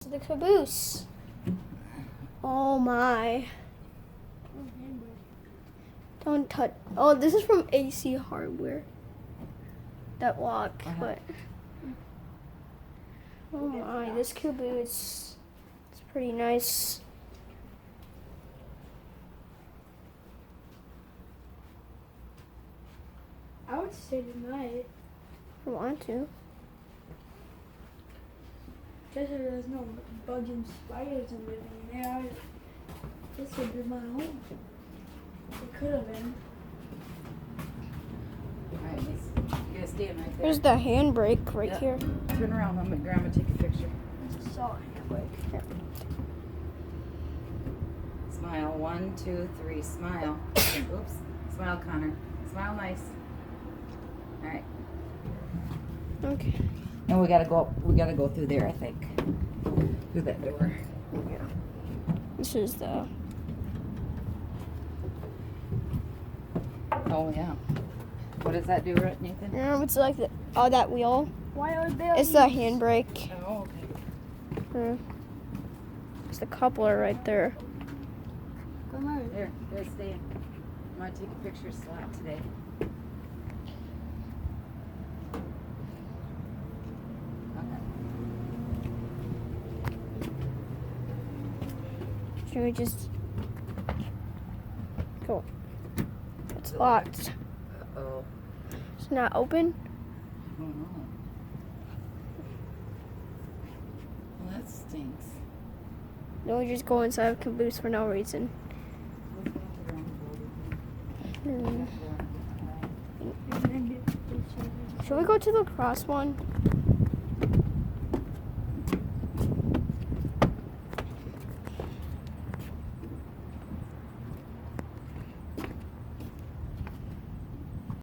to the caboose. Oh my. Don't touch. Oh, this is from AC Hardware. That lock, but. Oh my, this caboose. It's pretty nice. I would stay tonight. I want to. Just so there's no bugs and spiders and living in there. This would be my home. It could have been. Alright, you guys stand right there. There's the handbrake right Yep. here. Turn around, I'm gonna grandma take a picture. There's a solid handbrake. Here. Smile, 1, 2, 3, smile. Oops, smile, Connor. Smile nice. Alright. Okay. And we gotta go through there, I think. Through that door. Yeah. This is the. Oh yeah. What does that do, Nathan? It's like the that wheel. Why are there? It's the handbrake. Oh, okay. It's the coupler right there. Come on. There, stay. I'm gonna take a picture slot today. Should we just go? It's locked. Uh-oh. It's not open. I don't know. Well, that stinks. No, we just go inside of caboose for no reason. Should we go to the cross one?